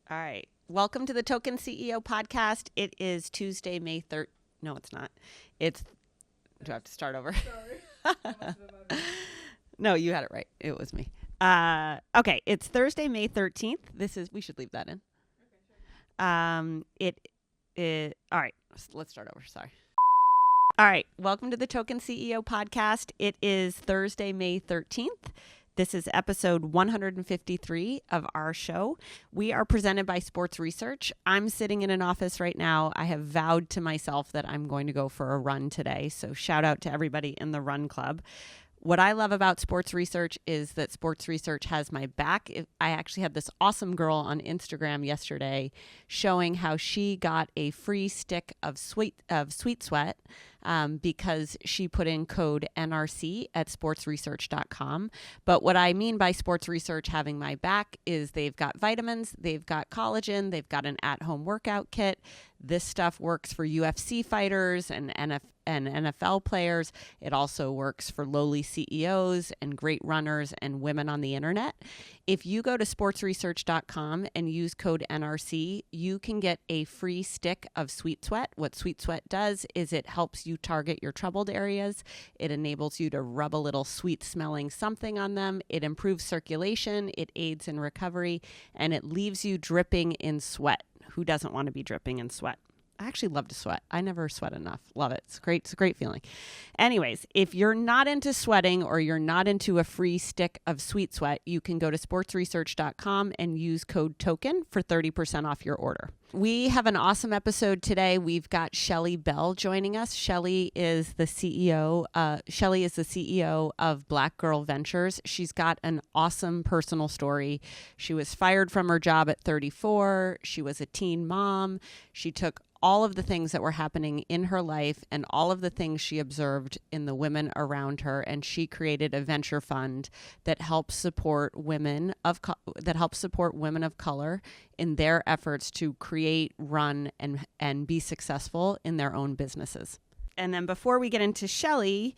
All right. Welcome to the Token CEO podcast. It is Tuesday, May 3rd. No, it's not. Do I have to start over? Sorry. No, you had it right. It was me. Okay. It's Thursday, May 13th. We should leave that in. Okay, sure. All right. Let's start over. Sorry. All right. Welcome to the Token CEO podcast. It is Thursday, May 13th. This is episode 153 of our show. We are presented by Sports Research. I'm sitting in an office right now. I have vowed to myself that I'm going to go for a run today. So shout out to everybody in the run club. What I love about Sports Research is that Sports Research has my back. I actually had this awesome girl on Instagram yesterday showing how she got a free stick of Sweet Sweat because she put in code NRC at sportsresearch.com. But what I mean by Sports Research having my back is they've got vitamins, they've got collagen, they've got an at-home workout kit. This stuff works for UFC fighters and NFL players. It also works for lowly CEOs and great runners and women on the internet. If you go to sportsresearch.com and use code NRC, you can get a free stick of Sweet Sweat. What Sweet Sweat does is it helps you target your troubled areas. It enables you to rub a little sweet smelling something on them. It improves circulation, it aids in recovery, and it leaves you dripping in sweat. Who doesn't want to be dripping in sweat? I actually love to sweat. I never sweat enough. Love it. It's great. It's a great feeling. Anyways, if you're not into sweating or you're not into a free stick of Sweet Sweat, you can go to sportsresearch.com and use code TOKEN for 30% off your order. We have an awesome episode today. We've got Shelly Bell joining us. Shelly is the CEO of Black Girl Ventures. She's got an awesome personal story. She was fired from her job at 34. She was a teen mom. She took all of the things that were happening in her life and all of the things she observed in the women around her, and she created a venture fund that helps support women of color in their efforts to create, run, and be successful in their own businesses. And then before we get into Shelly,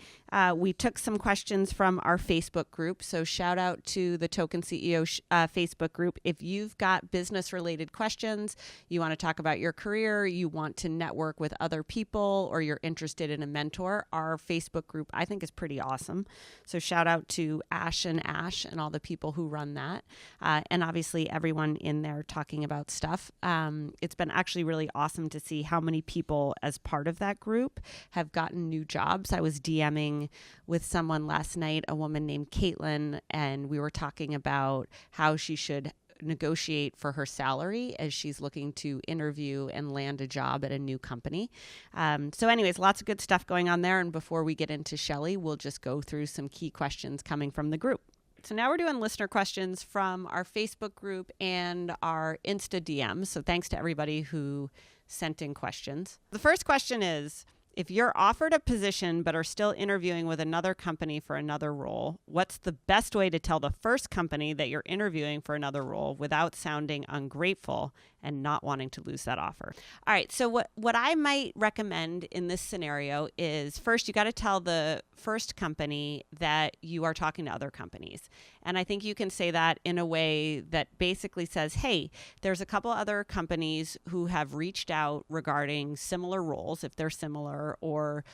we took some questions from our Facebook group. So shout out to the Token CEO Facebook group. If you've got business-related questions, you want to talk about your career, you want to network with other people, or you're interested in a mentor, our Facebook group, I think, is pretty awesome. So shout out to Ash and all the people who run that. And obviously everyone in there talking about stuff. It's been actually really awesome to see how many people as part of that group have gotten new jobs. I was DMing with someone last night, a woman named Caitlin, and we were talking about how she should negotiate for her salary as she's looking to interview and land a job at a new company. So anyways, lots of good stuff going on there. And before we get into Shelly, we'll just go through some key questions coming from the group. So now we're doing listener questions from our Facebook group and our Insta DMs. So thanks to everybody who sent in questions. The first question is, if you're offered a position but are still interviewing with another company for another role, what's the best way to tell the first company that you're interviewing for another role without sounding ungrateful and not wanting to lose that offer? All right, so what I might recommend in this scenario is, first, you got to tell the first company that you are talking to other companies. And I think you can say that in a way that basically says, hey, there's a couple other companies who have reached out regarding similar roles, if they're similar, or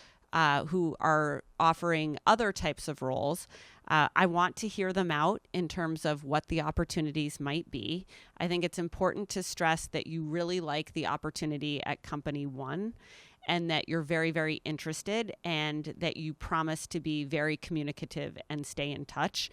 who are offering other types of roles. I want to hear them out in terms of what the opportunities might be. I think it's important to stress that you really like the opportunity at company one, and that you're very, very interested, and that you promise to be very communicative and stay in touch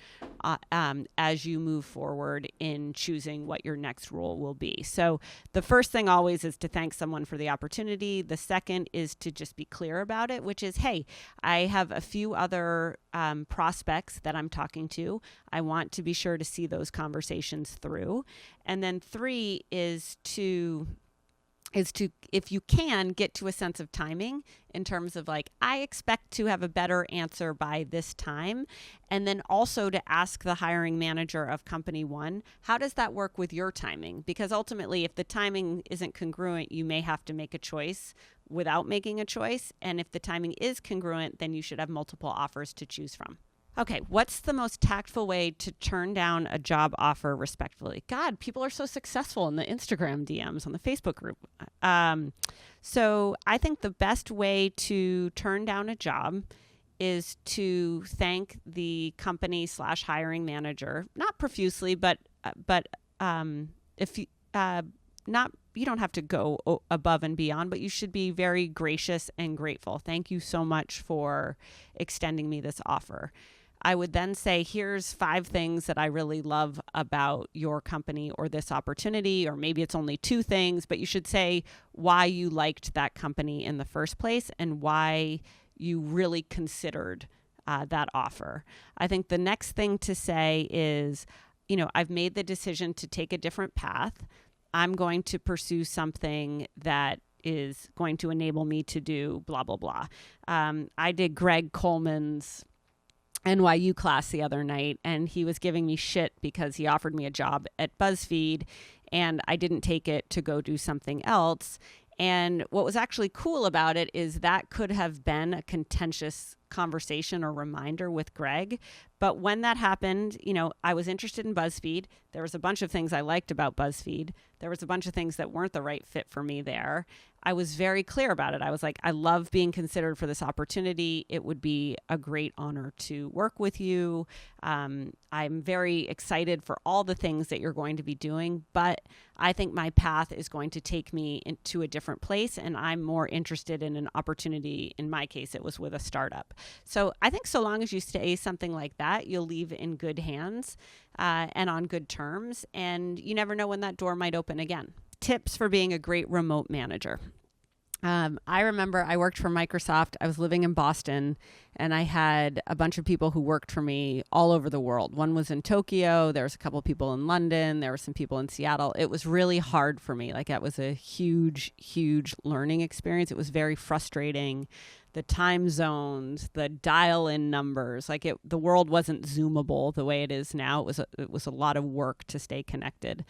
as you move forward in choosing what your next role will be. So the first thing always is to thank someone for the opportunity. The second is to just be clear about it, which is, hey, I have a few other prospects that I'm talking to. I want to be sure to see those conversations through. And then three is to, if you can, get to a sense of timing in terms of like, I expect to have a better answer by this time. And then also to ask the hiring manager of company one, how does that work with your timing? Because ultimately, if the timing isn't congruent, you may have to make a choice without making a choice. And if the timing is congruent, then you should have multiple offers to choose from. Okay, what's the most tactful way to turn down a job offer respectfully? God, people are so successful in the Instagram DMs on the Facebook group. So I think the best way to turn down a job is to thank the company / hiring manager, not profusely, but if you not you don't have to go above and beyond, but you should be very gracious and grateful. Thank you so much for extending me this offer. I would then say, here's 5 things that I really love about your company or this opportunity, or maybe it's only 2 things, but you should say why you liked that company in the first place and why you really considered that offer. I think the next thing to say is, I've made the decision to take a different path. I'm going to pursue something that is going to enable me to do blah, blah, blah. I did Greg Coleman's NYU class the other night, and he was giving me shit because he offered me a job at BuzzFeed and I didn't take it to go do something else. And what was actually cool about it is that could have been a contentious conversation or reminder with Greg. But when that happened, I was interested in BuzzFeed. There was a bunch of things I liked about BuzzFeed. There was a bunch of things that weren't the right fit for me there. I was very clear about it. I was like, I love being considered for this opportunity. It would be a great honor to work with you. I'm very excited for all the things that you're going to be doing, but I think my path is going to take me into a different place, and I'm more interested in an opportunity. In my case, it was with a startup. So I think so long as you say something like that, you'll leave in good hands and on good terms, and you never know when that door might open again. Tips for being a great remote manager. I remember I worked for Microsoft. I was living in Boston, and I had a bunch of people who worked for me all over the world. One was in Tokyo. There was a couple of people in London. There were some people in Seattle. It was really hard for me. Like, that was a huge, huge learning experience. It was very frustrating. The time zones, the dial-in numbers, the world wasn't Zoomable the way it is now. It was a lot of work to stay connected.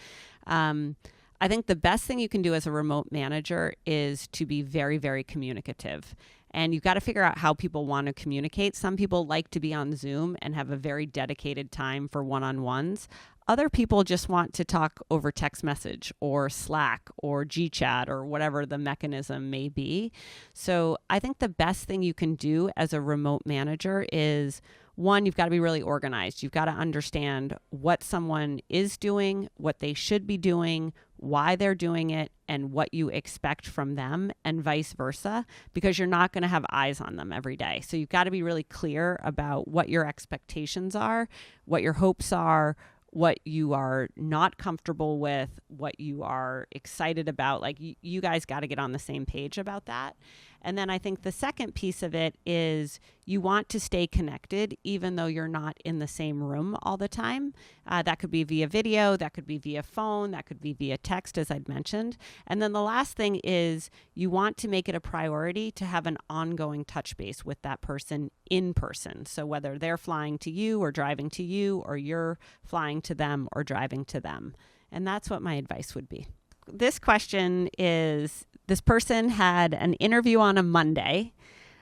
I think the best thing you can do as a remote manager is to be very, very communicative. And you've got to figure out how people want to communicate. Some people like to be on Zoom and have a very dedicated time for one-on-ones. Other people just want to talk over text message or Slack or GChat or whatever the mechanism may be. So I think the best thing you can do as a remote manager is, one, you've got to be really organized. You've got to understand what someone is doing, what they should be doing, why they're doing it, and what you expect from them, and vice versa, because you're not going to have eyes on them every day. So you've got to be really clear about what your expectations are, what your hopes are, what you are not comfortable with, what you are excited about. Like, you guys got to get on the same page about that. And then I think the second piece of it is you want to stay connected, even though you're not in the same room all the time. That could be via video, that could be via phone, that could be via text, as I'd mentioned. And then the last thing is you want to make it a priority to have an ongoing touch base with that person in person. So whether they're flying to you or driving to you, or you're flying to them or driving to them. And that's what my advice would be. This question is, this person had an interview on a Monday.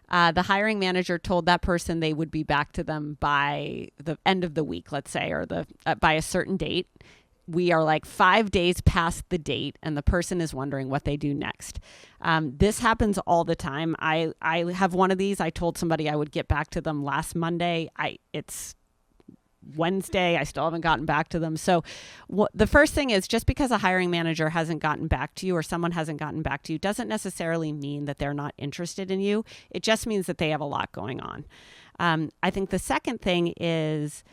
The hiring manager told that person they would be back to them by the end of the week, let's say, or by a certain date. We are like 5 days past the date, and the person is wondering what they do next. This happens all the time. I have one of these. I told somebody I would get back to them last Monday. It's Wednesday. I still haven't gotten back to them. So the first thing is, just because a hiring manager hasn't gotten back to you or someone hasn't gotten back to you doesn't necessarily mean that they're not interested in you. It just means that they have a lot going on. I think the second thing is,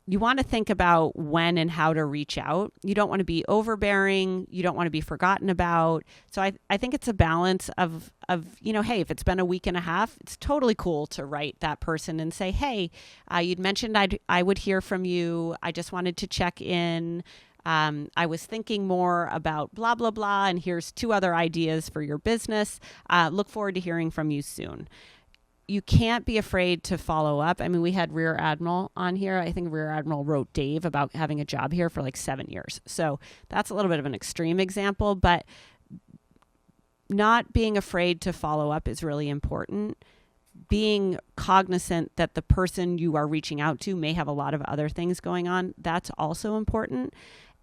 you want to think about when and how to reach out. You don't want to be overbearing. You don't want to be forgotten about. So I think it's a balance of, hey, if it's been a week and a half, it's totally cool to write that person and say, hey, you'd mentioned I would hear from you. I just wanted to check in. I was thinking more about blah, blah, blah, and here's 2 other ideas for your business. Look forward to hearing from you soon. You can't be afraid to follow up. I mean, we had Rear Admiral on here. I think Rear Admiral wrote Dave about having a job here for like 7 years. So that's a little bit of an extreme example, but not being afraid to follow up is really important. being cognizant that the person you are reaching out to may have a lot of other things going on, that's also important.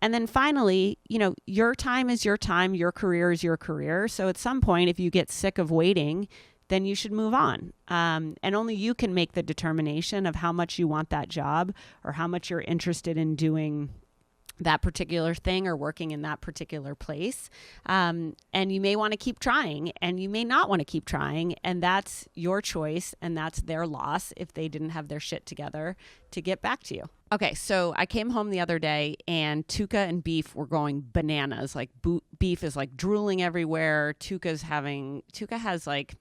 And then finally, your time is your time, your career is your career. So at some point, if you get sick of waiting, then you should move on. And only you can make the determination of how much you want that job or how much you're interested in doing that particular thing or working in that particular place. And you may want to keep trying and you may not want to keep trying. And that's your choice and that's their loss if they didn't have their shit together to get back to you. Okay, so I came home the other day and Tuca and Beef were going bananas. Like Beef is like drooling everywhere. Tuca has like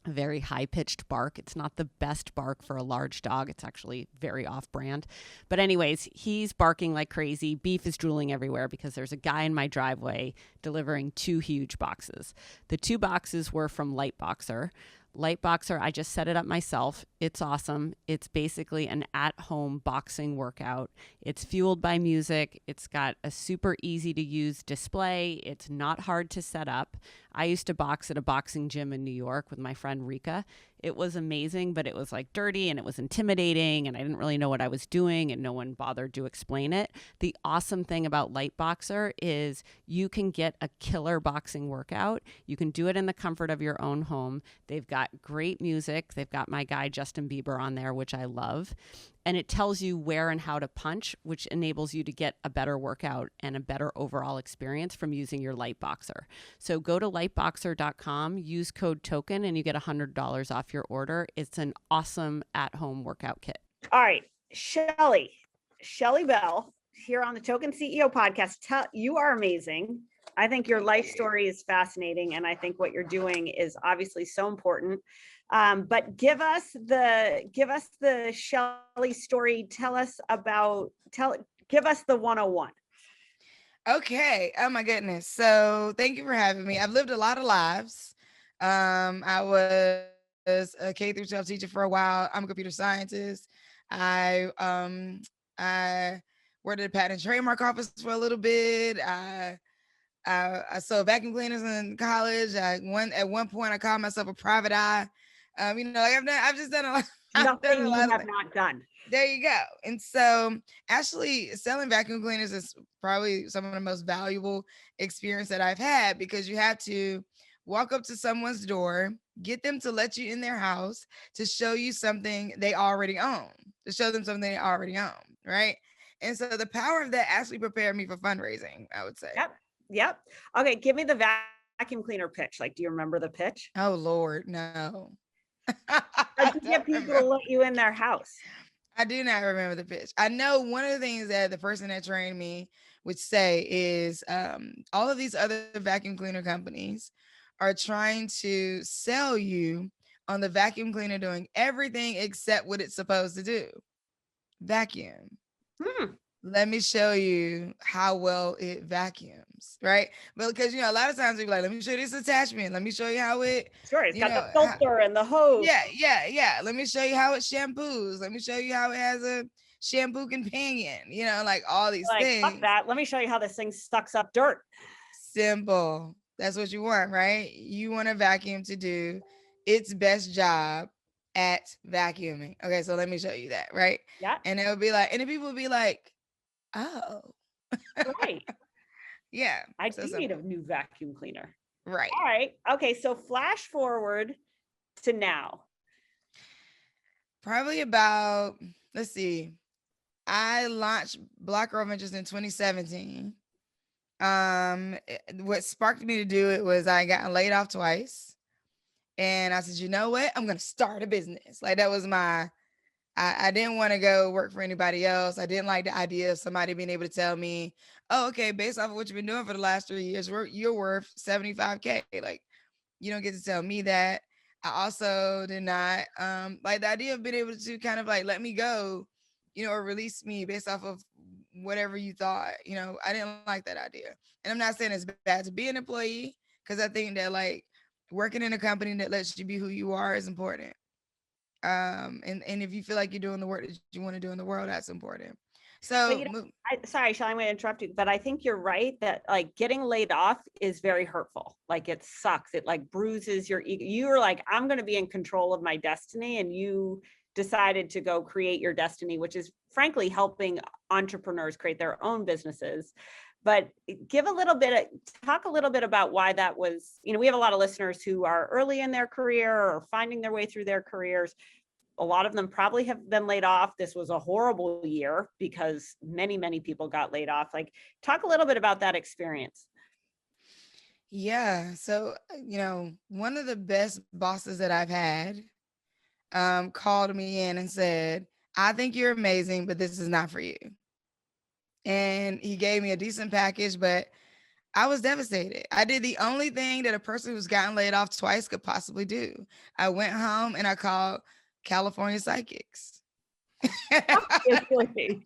a very high-pitched bark. It's not the best bark for a large dog. It's actually very off-brand. But anyways, he's barking like crazy. Beef is drooling everywhere because there's a guy in my driveway delivering 2 huge boxes. The 2 boxes were from Lightboxer. Lightboxer, I just set it up myself. It's awesome. It's basically an at-home boxing workout. It's fueled by music. It's got a super easy to use display. It's not hard to set up. I used to box at a boxing gym in New York with my friend Rika. It was amazing, but it was like dirty and it was intimidating and I didn't really know what I was doing and no one bothered to explain it. The awesome thing about Lightboxer is you can get a killer boxing workout. You can do it in the comfort of your own home. They've got great music. They've got my guy Justin Bieber on there, which I love. And it tells you where and how to punch, which enables you to get a better workout and a better overall experience from using your Lightboxer. So go to lightboxer.com, use code TOKEN, and you get $100 off your order. It's an awesome at-home workout kit. All right, Shelly Bell here on the Token CEO podcast. You are amazing. I think your life story is fascinating, and I think what you're doing is obviously so important. But give us the Shelly story. Give us the 101. Okay. Oh my goodness. So thank you for having me. I've lived a lot of lives. I was a K through 12 teacher for a while. I'm a computer scientist. I worked at the patent and trademark office for a little bit. I sold vacuum cleaners in college. At one point I called myself a private eye. I've just done a lot. Nothing you have not done. There you go. And so actually selling vacuum cleaners is probably some of the most valuable experience that I've had, because you have to walk up to someone's door, get them to let you in their house to show you something they already own, right? And so the power of that actually prepared me for fundraising, I would say. Yep. Okay, give me the vacuum cleaner pitch. Like, do you remember the pitch? Oh, Lord, no. How do you get people to let you in their house? I do not remember the pitch. I know one of the things that the person that trained me would say is all of these other vacuum cleaner companies are trying to sell you on the vacuum cleaner doing everything except what it's supposed to do. Vacuum. Let me show you how well it vacuums, right? But because, a lot of times we're like, let me show you this attachment. Let me show you how it. Sure, it's got the filter and the hose. Yeah. Let me show you how it shampoos. Let me show you how it has a shampoo companion, like all these things. Fuck that. Let me show you how this thing sucks up dirt. Simple. That's what you want, right? You want a vacuum to do its best job at vacuuming. Okay, so let me show you that, right? Yeah. And it would be like, and the people would be like, oh. Right. Yeah. I do need a new vacuum cleaner. Right. All right. Okay, so flash forward to now. Probably about, let's see, I launched Black Girl Ventures in 2017. What sparked me to do it was I got laid off twice. And I said, you know what? I'm going to start a business. Like, that was I didn't want to go work for anybody else. I didn't like the idea of somebody being able to tell me, oh, okay, based off of what you've been doing for the last 3 years, you're worth $75K. Like, you don't get to tell me that. I also did not like the idea of being able to kind of like let me go, or release me based off of whatever you thought. I didn't like that idea. And I'm not saying it's bad to be an employee, because I think that like working in a company that lets you be who you are is important. And if you feel like you're doing the work that you want to do in the world, that's important. So sorry, Shelly, I'm going to interrupt you, but I think you're right that like getting laid off is very hurtful. Like it sucks. It like bruises your ego. You were like, I'm going to be in control of my destiny. And you decided to go create your destiny, which is frankly helping entrepreneurs create their own businesses. But talk a little bit about why that was. We have a lot of listeners who are early in their career or finding their way through their careers. A lot of them probably have been laid off. This was a horrible year because many, many people got laid off. Like, talk a little bit about that experience. Yeah. So, one of the best bosses that I've had called me in and said, I think you're amazing, but this is not for you. And he gave me a decent package, but I was devastated. I did the only thing that a person who's gotten laid off twice could possibly do. I went home and I called California psychics. Obviously.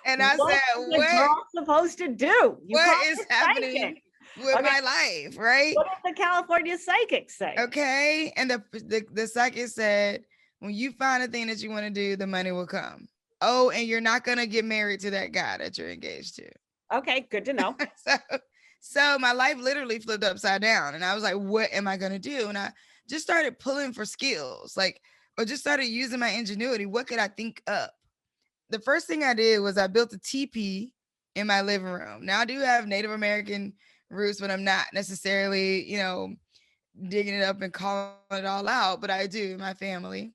And I said, what girl supposed to do? What is happening with my life, right? What did the California psychic say? Okay. And the psychic said, when you find a thing that you want to do, the money will come. Oh, and you're not going to get married to that guy that you're engaged to. Okay, good to know. So my life literally flipped upside down. And I was like, what am I going to do? And I just started pulling for skills, or just started using my ingenuity. What could I think up? The first thing I did was I built a teepee in my living room. Now I do have Native American roots, but I'm not necessarily, digging it up and calling it all out, but I do, my family.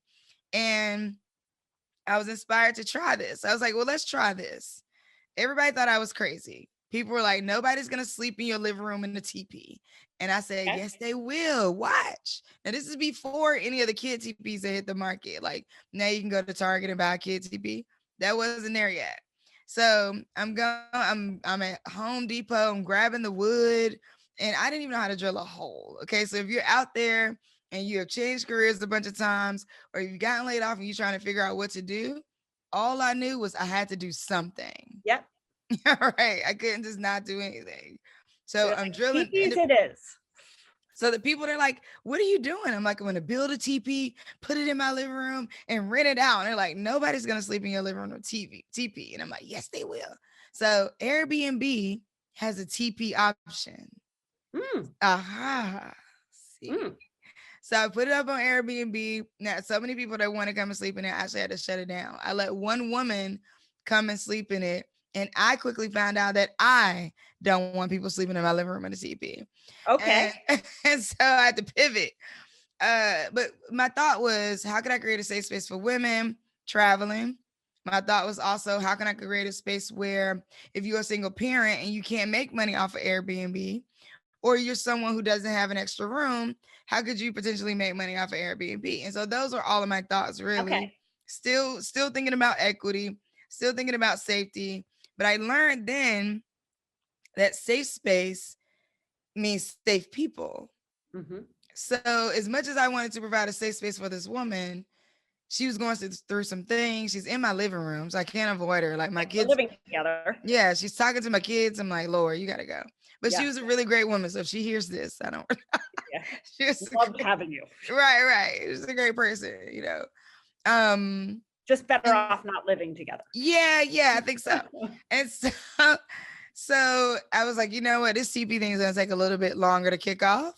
And I was inspired to try this. I was like, well, let's try this. Everybody thought I was crazy. People were like, nobody's going to sleep in your living room in the teepee. And I said, yes, they will. Watch. Now, this is before any of the kid teepees that hit the market. Like now you can go to Target and buy a kid teepee. That wasn't there yet. So I'm at Home Depot. I'm grabbing the wood and I didn't even know how to drill a hole. Okay. So if you're out there and you have changed careers a bunch of times, or you've gotten laid off and you're trying to figure out what to do, all I knew was I had to do something. Yep. All right. I couldn't just not do anything. So I'm drilling. It is. So the people, they're like, what are you doing? I'm like, I'm going to build a teepee, put it in my living room and rent it out. And they're like, nobody's going to sleep in your living room or teepee. And I'm like, yes, they will. So Airbnb has a teepee option. See. So I put it up on Airbnb. Now, so many people that want to come and sleep in it actually had to shut it down. I let one woman come and sleep in it. And I quickly found out that I don't want people sleeping in my living room in a teepee. Okay. And so I had to pivot. But my thought was, how can I create a safe space for women traveling? My thought was also, how can I create a space where if you're a single parent and you can't make money off of Airbnb, or you're someone who doesn't have an extra room, how could you potentially make money off of Airbnb? And so those are all of my thoughts, really. Okay. Still thinking about equity, still thinking about safety. But I learned then that safe space means safe people. Mm-hmm. So as much as I wanted to provide a safe space for this woman, she was going through some things. She's in my living room, so I can't avoid her. Like my kids living together. Yeah, she's talking to my kids. I'm like, Lord, you got to go. But she was a really great woman. So if she hears this, I don't. Yeah. Love having you. Right. She's a great person, Just better off not living together. Yeah, I think so. And so I was like, you know what? This TP thing is going to take a little bit longer to kick off.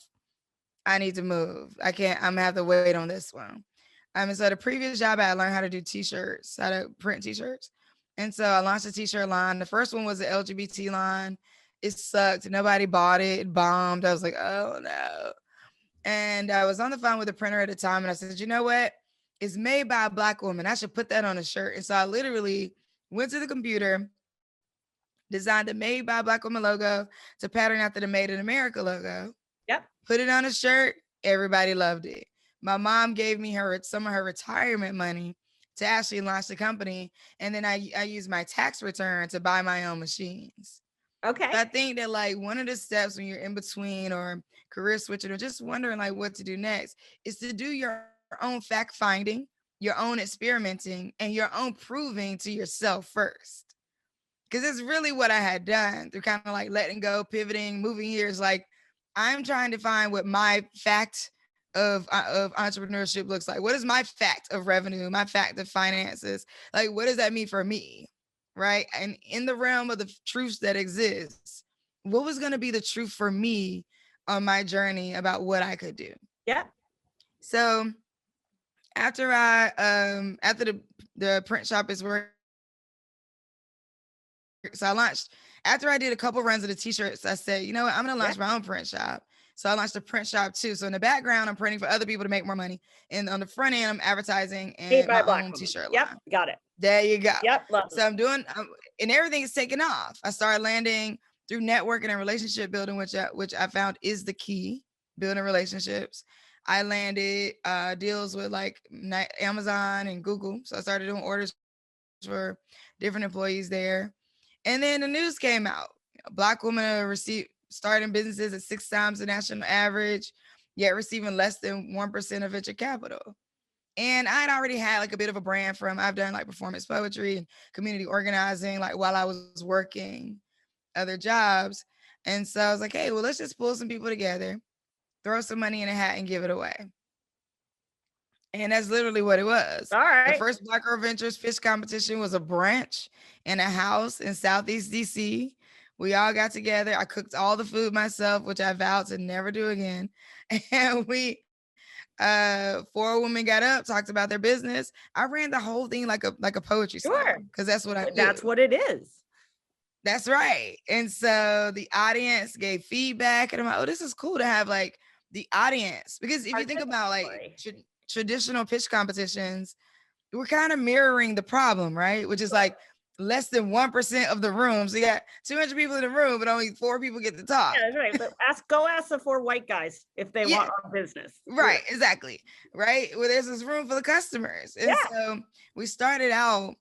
I need to move. I'm going to have to wait on this one. And so the previous job, I learned how to do t-shirts, how to print t-shirts. And so I launched a t-shirt line. The first one was the LGBT line. It sucked. Nobody bought it. It bombed. I was like, oh no. And I was on the phone with a printer at the time. And I said, you know what? It's made by a Black woman. I should put that on a shirt. And so I literally went to the computer, designed the Made by a Black Woman logo to pattern after the Made in America logo. Yep. Put it on a shirt. Everybody loved it. My mom gave me some of her retirement money to actually launch the company. And then I used my tax return to buy my own machines. Okay. So I think that like one of the steps when you're in between or career switching or just wondering like what to do next is to do your own fact finding, your own experimenting, and your own proving to yourself first. Because it's really what I had done through kind of like letting go, pivoting, moving here. Is like, I'm trying to find what my fact of entrepreneurship looks like. What is my fact of revenue? My fact of finances? Like, what does that mean for me? right? And in the realm of the truths that exist, what was going to be the truth for me on my journey about what I could do? Yeah. So after the print shop is where, so I launched, after I did a couple runs of the t-shirts, I said, you know what, I'm going to launch my own print shop. So I launched a print shop too. So in the background, I'm printing for other people to make more money. And on the front end, I'm advertising and my own t-shirt line. Yep, got it. There you go. Yep, love So I'm doing, and everything is taking off. I started landing through networking and relationship building, which I found is the key, building relationships. I landed deals with like Amazon and Google. So I started doing orders for different employees there. And then the news came out. Black women are starting businesses at 6 times the national average, yet receiving less than 1% of venture capital. And I'd already had like a bit of a brand I've done like performance poetry and community organizing, like while I was working other jobs. And so I was like, hey, well, let's just pull some people together, throw some money in a hat and give it away. And that's literally what it was. All right. The first Black Girl Ventures fish competition was a brunch in a house in Southeast DC. We all got together. I cooked all the food myself, which I vowed to never do again. And 4 women got up, talked about their business. I ran the whole thing like a poetry slam, because that's what I do. That's what it is. That's right. And so the audience gave feedback, and I'm like, oh, this is cool to have like the audience, because if you think about like traditional pitch competitions, we're kind of mirroring the problem, right? Which is like less than 1% of the room. So you got 200 people in the room, but only 4 people get to talk. Yeah, that's right. But go ask the 4 white guys if they want our business. Right, exactly. Right. Well, there's this room for the customers. And so we started out,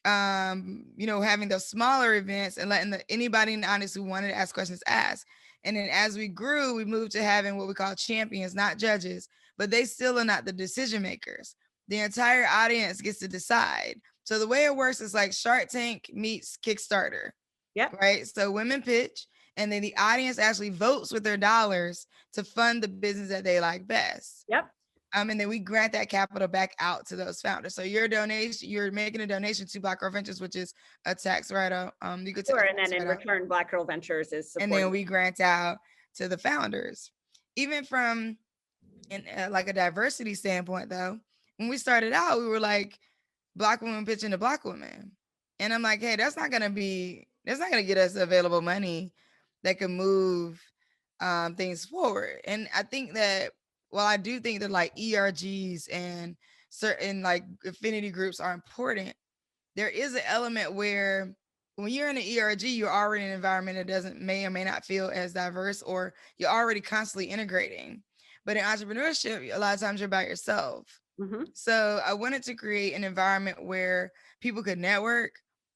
having those smaller events and letting anybody in the audience who wanted to ask questions ask. And then as we grew, we moved to having what we call champions, not judges, but they still are not the decision makers. The entire audience gets to decide. So the way it works is like Shark Tank meets Kickstarter. Yeah. Right. So women pitch, and then the audience actually votes with their dollars to fund the business that they like best. Yep. And then we grant that capital back out to those founders. So you're making a donation to Black Girl Ventures, which is a tax write-off. You could and then in return, Black Girl Ventures is supported. And then we grant out to the founders. Even from like a diversity standpoint, though, when we started out, we were like Black women pitching to Black women, and I'm like, hey, that's not gonna get us available money that can move things forward. And I think that, well, I do think that like ERGs and certain like affinity groups are important. There is an element where when you're in an ERG, you're already in an environment that may or may not feel as diverse, or you're already constantly integrating. But in entrepreneurship, a lot of times you're by yourself. Mm-hmm. So I wanted to create an environment where people could network,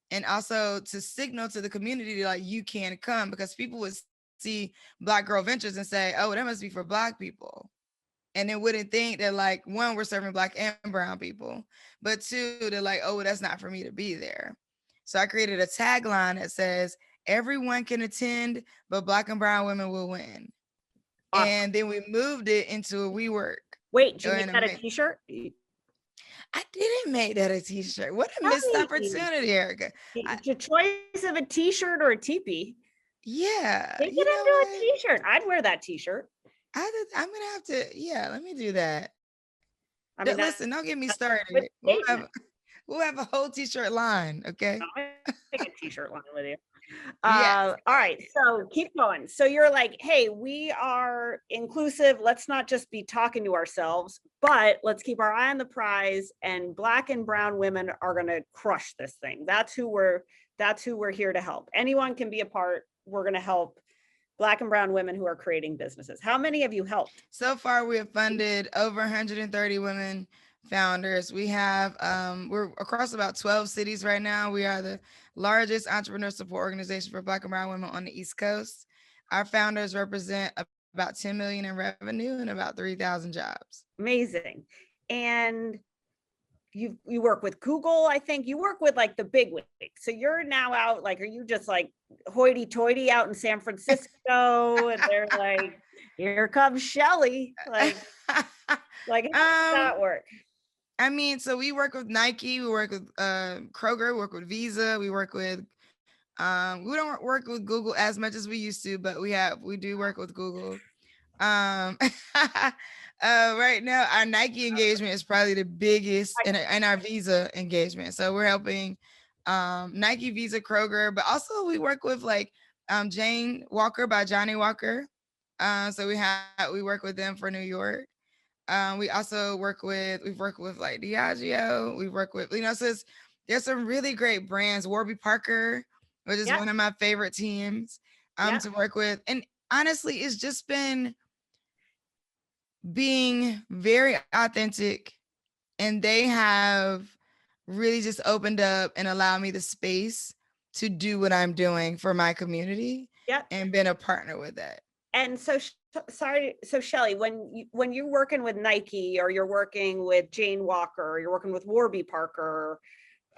and also to signal to the community like you can come, because people would see Black Girl Ventures and say, oh, that must be for Black people. And then wouldn't think that like, 1, we're serving Black and brown people, but 2, they're like, oh, that's not for me to be there. So I created a tagline that says, everyone can attend, but Black and brown women will win. Awesome. And then we moved it into a WeWork. Wait, did you make that a t-shirt? I didn't make that a t-shirt. What a missed opportunity, Erica. The choice of a t-shirt or a teepee. Yeah. Make it into a t-shirt. I'd wear that t-shirt. I'm going to have to, let me do that. I mean, listen, don't get me started. We'll have a whole t-shirt line, okay? I'll make a t-shirt line with you. Yes. All right, so keep going. So you're like, hey, we are inclusive. Let's not just be talking to ourselves, but let's keep our eye on the prize, and Black and brown women are going to crush this thing. That's who we're here to help. Anyone can be a part. We're going to help Black and brown women who are creating businesses. How many have you helped? So far, we have funded over 130 women founders. We have, we're across about 12 cities right now. We are the largest entrepreneur support organization for Black and brown women on the East Coast. Our founders represent about 10 million in revenue and about 3,000 jobs. Amazing. And you work with Google, I think. You work with like the big wigs. So you're now out, like, are you just like hoity-toity out in San Francisco? And they're like, here comes Shelly. Like how does that work? I mean, so we work with Nike, we work with Kroger, we work with Visa, we work with we don't work with Google as much as we used to, but we do work with Google. Um right now our Nike engagement is probably the biggest and our Visa engagement. So we're helping Nike, Visa, Kroger, but also we work with like Jane Walker by Johnny Walker. So we work with them for New York. We also we've worked with like Diageo. We've worked with, so there's some really great brands. Warby Parker, which is one of my favorite teams to work with. And honestly, it's just been being very authentic, and they have really just opened up and allowed me the space to do what I'm doing for my community and been a partner with that. And so, so Shelly, when you're working with Nike or you're working with Jane Walker, or you're working with Warby Parker,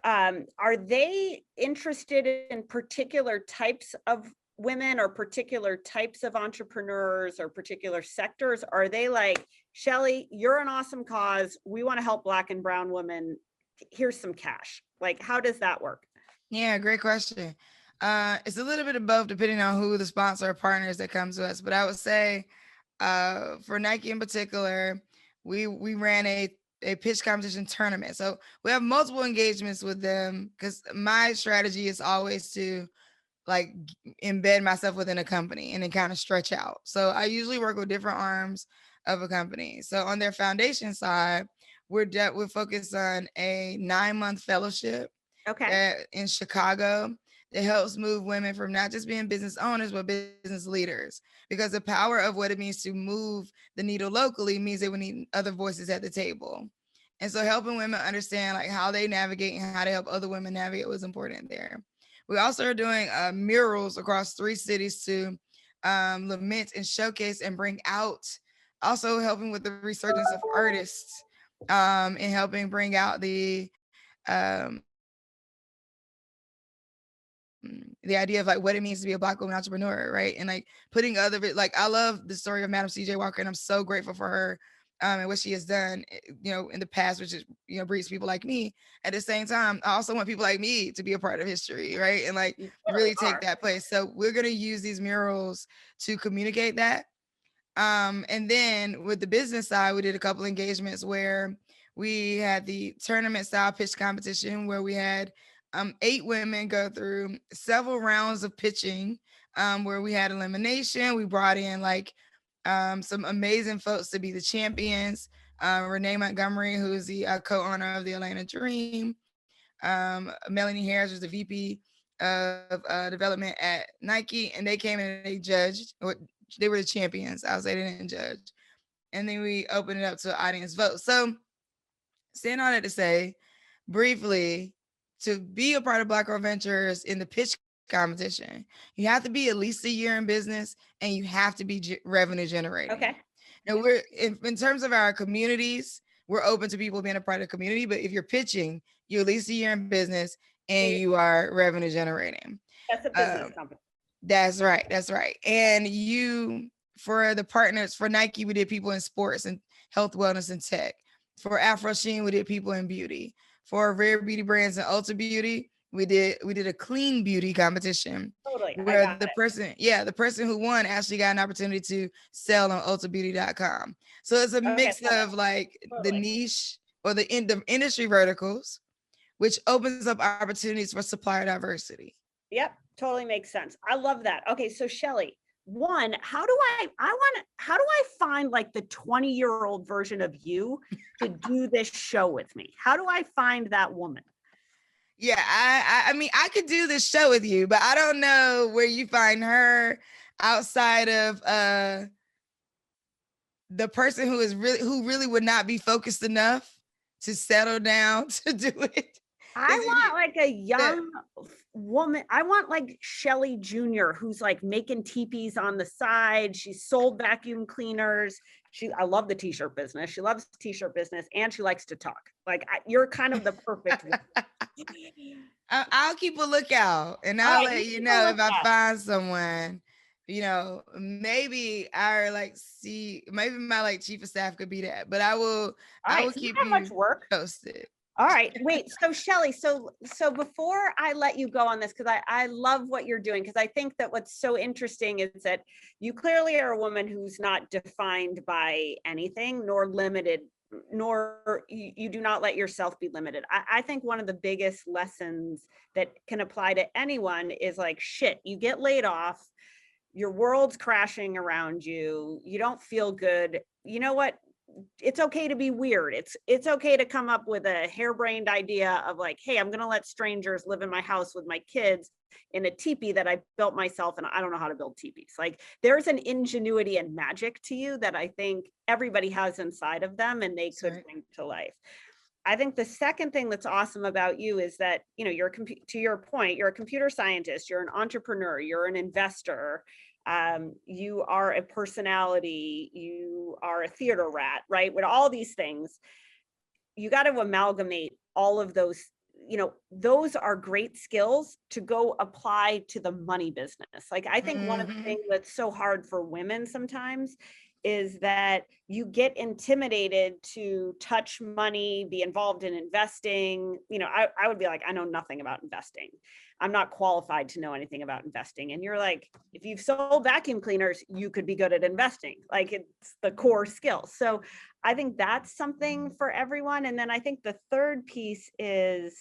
are they interested in particular types of women or particular types of entrepreneurs or particular sectors? Are they like, Shelly, you're an awesome cause, we want to help Black and brown women, here's some cash? Like, how does that work? Yeah, great question. It's a little bit of both depending on who the sponsor or partners that come to us. But I would say for Nike in particular, we ran a pitch competition tournament. So we have multiple engagements with them because my strategy is always to like embed myself within a company and then kind of stretch out. So I usually work with different arms of a company. So on their foundation side, we're focused on a 9-month fellowship in Chicago that helps move women from not just being business owners, but business leaders. Because the power of what it means to move the needle locally means that we need other voices at the table. And so helping women understand like how they navigate and how to help other women navigate was important there. We also are doing murals across 3 cities to lament and showcase and bring out, also helping with the resurgence of artists and helping bring out the idea of like what it means to be a Black woman entrepreneur, right? And like putting like I love the story of Madam C.J. Walker, and I'm so grateful for her and what she has done, in the past, which is, breeds people like me. At the same time, I also want people like me to be a part of history, right? And like really take that place. So we're gonna use these murals to communicate that. And then with the business side, we did a couple engagements where we had the tournament style pitch competition where we had 8 women go through several rounds of pitching, where we had elimination. We brought in like some amazing folks to be the champions. Renee Montgomery, who's the co-owner of the Atlanta Dream. Melanie Harris was the VP of development at Nike, and they came in and they judged. They were the champions. I'll say they didn't judge. And then we opened it up to audience vote. So saying all that to say, briefly, to be a part of Black Girl Ventures in the pitch competition, you have to be at least a year in business and you have to be revenue generating. Okay. And we're in terms of our communities, we're open to people being a part of the community. But if you're pitching, you're at least a year in business and you are revenue generating. That's a business company. That's right. That's right. And for the partners, for Nike, we did people in sports and health, wellness, and tech. For Afro Sheen, we did people in beauty. For Rare Beauty Brands and Ulta Beauty, we did a clean beauty competition. Totally. Where the person who won actually got an opportunity to sell on ultabeauty.com. So it's a mix of like the niche or the industry verticals, which opens up opportunities for supplier diversity. Yep, totally makes sense. I love that. Okay, so Shelly, one, how do I find like the 20-year-old version of you to do this show with me? How do I find that woman? Yeah, I mean, I could do this show with you, but I don't know where you find her outside of the person who really would not be focused enough to settle down to do it. I want like a young woman. I want like Shelly Jr., who's like making teepees on the side. She sold vacuum cleaners. I love the t-shirt business. She loves the t-shirt business and she likes to talk. Like you're kind of the perfect one. I'll keep a lookout and I'll let you know if I find someone, maybe our maybe my chief of staff could be that, but I will So keep not much you work. posted. All right. Wait. So Shelly, so before I let you go on this, because I love what you're doing, because I think that what's so interesting is that you clearly are a woman who's not defined by anything, nor limited, nor you do not let yourself be limited. I think one of the biggest lessons that can apply to anyone is like, shit, you get laid off, your world's crashing around you, you don't feel good. You know what? It's okay to be weird. It's okay to come up with a harebrained idea of like, hey, I'm going to let strangers live in my house with my kids in a teepee that I built myself, and I don't know how to build teepees. Like, there's an ingenuity and magic to you that I think everybody has inside of them, and they could bring to life. I think the second thing that's awesome about you is that, you're to your point, you're a computer scientist, you're an entrepreneur, you're an investor, you are a personality, you are a theater rat, right? With all these things, you got to amalgamate all of those. Those are great skills to go apply to the money business. Like, I think one of the things that's so hard for women sometimes is that you get intimidated to touch money, be involved in investing. I would be like, I know nothing about investing. I'm not qualified to know anything about investing. And you're like, if you've sold vacuum cleaners, you could be good at investing. Like, it's the core skill. So I think that's something for everyone. And then I think the third piece is,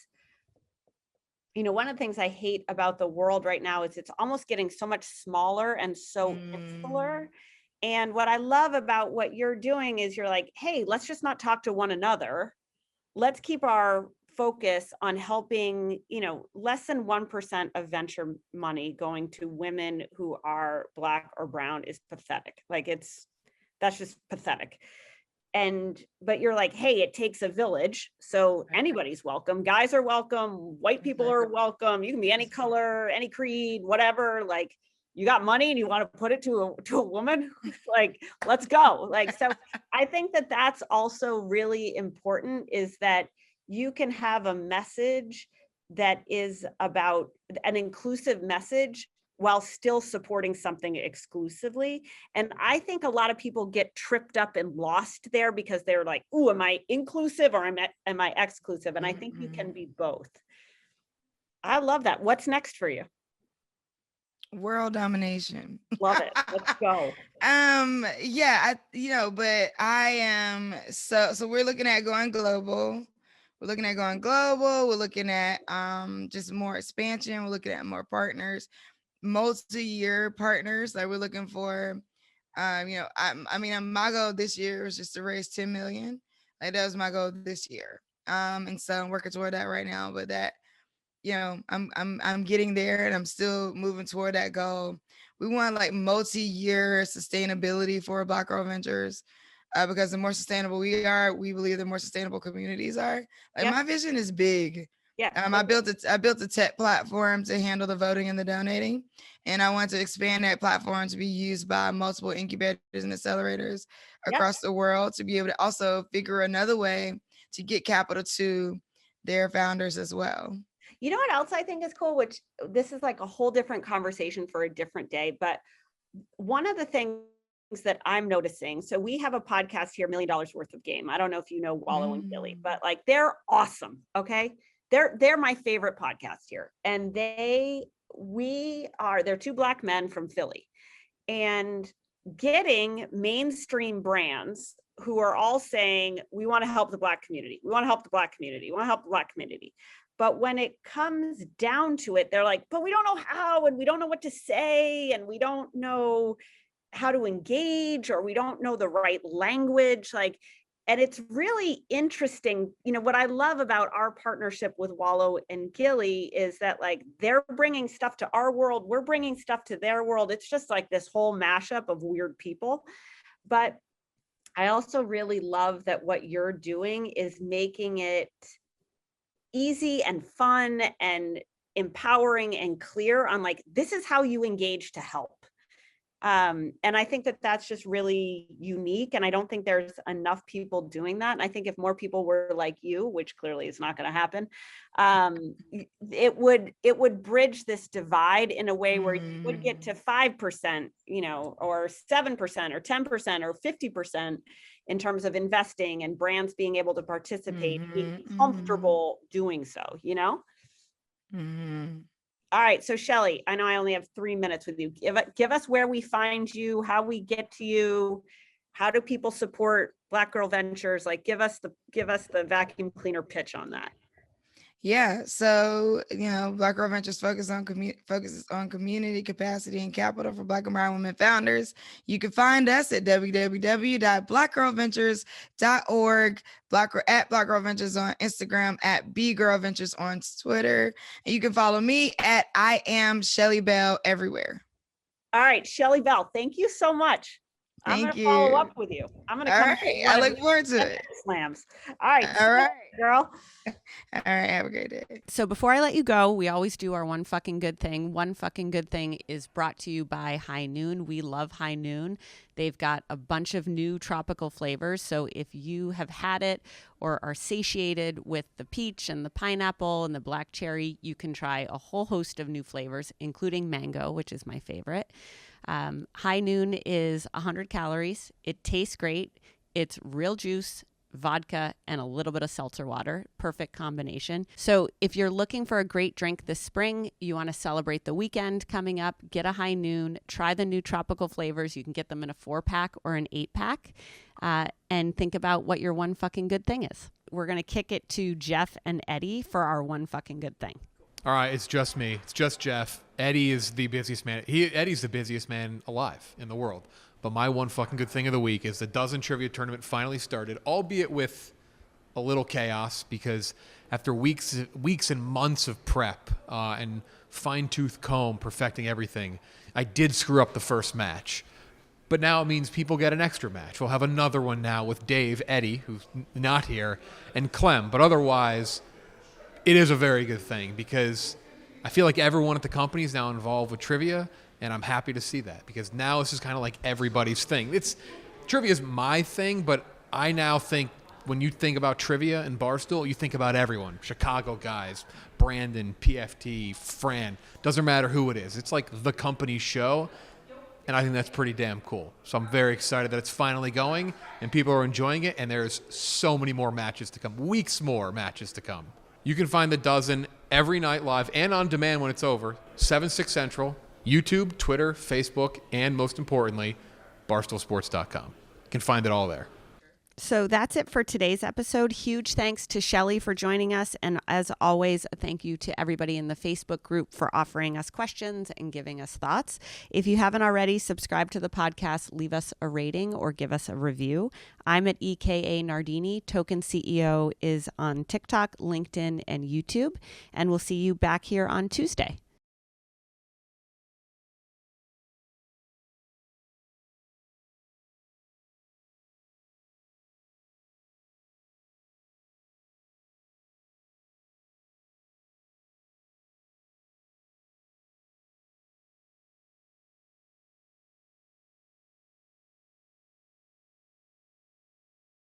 one of the things I hate about the world right now is it's almost getting so much smaller and so insular. And what I love about what you're doing is you're like, hey, let's just not talk to one another. Let's keep our focus on helping, less than 1% of venture money going to women who are Black or brown is pathetic. Like, that's just pathetic. But you're like, hey, it takes a village. So anybody's welcome. Guys are welcome. White people are welcome. You can be any color, any creed, whatever. Like, you got money and you want to put it to a woman, like, let's go. Like, so I think that that's also really important, is that you can have a message that is about an inclusive message while still supporting something exclusively. And I think a lot of people get tripped up and lost there because they're like, "Ooh, am I inclusive or am I exclusive?" And I think you can be both. I love that. What's next for you? World domination. Love it. Let's go. Yeah, but I am so we're looking at going global. We're looking at going global. We're looking at just more expansion. We're looking at more partners, multi-year partners. Like, we're looking for my goal this year was just to raise 10 million. Like, that was my goal this year. And so I'm working toward that right now, but that I'm getting there, and I'm still moving toward that goal. We want like multi-year sustainability for Black Girl Ventures, because the more sustainable we are, we believe the more sustainable communities are. Like, my vision is big. Yeah. I built a tech platform to handle the voting and the donating, and I want to expand that platform to be used by multiple incubators and accelerators across the world, to be able to also figure another way to get capital to their founders as well. You know what else I think is cool, which this is like a whole different conversation for a different day, but one of the things that I'm noticing, so we have a podcast here, $1 Million Worth of Game. I don't know if you know Wallow and Gilly, but like, they're awesome. Okay. They're my favorite podcast here. And they're two Black men from Philly, and getting mainstream brands who are all saying, we want to help the Black community. We want to help the Black community. We want to help the Black community. But when it comes down to it, they're like, but we don't know how, and we don't know what to say, and we don't know how to engage, or we don't know the right language. Like, and it's really interesting. What I love about our partnership with Wallow and Gilly is that, like, they're bringing stuff to our world. We're bringing stuff to their world. It's just like this whole mashup of weird people. But I also really love that what you're doing is making it easy and fun and empowering and clear on, like, this is how you engage to help. And I think that that's just really unique. And I don't think there's enough people doing that. And I think if more people were like you, which clearly is not going to happen, it would bridge this divide in a way where you would get to 5%, or 7% or 10% or 50% in terms of investing and brands being able to participate, being comfortable doing so, All right. So Shelly, I know I only have 3 minutes with you. Give us where we find you, how we get to you. How do people support Black Girl Ventures? Like give us the vacuum cleaner pitch on that. Yeah. So, Black Girl Ventures focuses on community capacity and capital for Black and brown women founders. You can find us at www.blackgirlventures.org, at Black Girl Ventures on Instagram, at B Girl Ventures on Twitter. And you can follow me at I am Shelly Bell everywhere. All right, Shelly Bell, thank you so much. I'm going to follow up with you. I'm going to come. I look forward to it. Slams. All right. All right, girl. All right. Have a great day. So before I let you go, we always do our one fucking good thing. One fucking good thing is brought to you by High Noon. We love High Noon. They've got a bunch of new tropical flavors. So if you have had it or are satiated with the peach and the pineapple and the black cherry, you can try a whole host of new flavors, including mango, which is my favorite. High Noon is 100 calories. It tastes great. It's real juice, vodka, and a little bit of seltzer water. Perfect combination. So if you're looking for a great drink this spring, you want to celebrate the weekend coming up, get a High Noon, try the new tropical flavors. You can get them in a 4-pack or an 8-pack, and think about what your one fucking good thing is. We're going to kick it to Jeff and Eddie for our one fucking good thing. All right, it's just me. It's just Jeff. Eddie is the busiest man. Eddie's the busiest man alive in the world. But my one fucking good thing of the week is the Dozen Trivia Tournament finally started, albeit with a little chaos, because after weeks and months of prep and fine-tooth comb perfecting everything, I did screw up the first match. But now it means people get an extra match. We'll have another one now with Dave, Eddie, who's not here, and Clem. But otherwise, it is a very good thing because I feel like everyone at the company is now involved with trivia, and I'm happy to see that because now this is kind of like everybody's thing. Trivia is my thing, but I now think when you think about trivia and Barstool, you think about everyone. Chicago guys, Brandon, PFT, Fran, doesn't matter who it is. It's like the company show, and I think that's pretty damn cool. So I'm very excited that it's finally going, and people are enjoying it, and there's so many more matches to come, weeks more matches to come. You can find the Dozen every night live and on demand when it's over, 7, 6 Central, YouTube, Twitter, Facebook, and most importantly, BarstoolSports.com. You can find it all there. So that's it for today's episode. Huge thanks to Shelly for joining us. And as always, a thank you to everybody in the Facebook group for offering us questions and giving us thoughts. If you haven't already, subscribe to the podcast, leave us a rating or give us a review. I'm at EKA Nardini. Token CEO is on TikTok, LinkedIn, and YouTube. And we'll see you back here on Tuesday.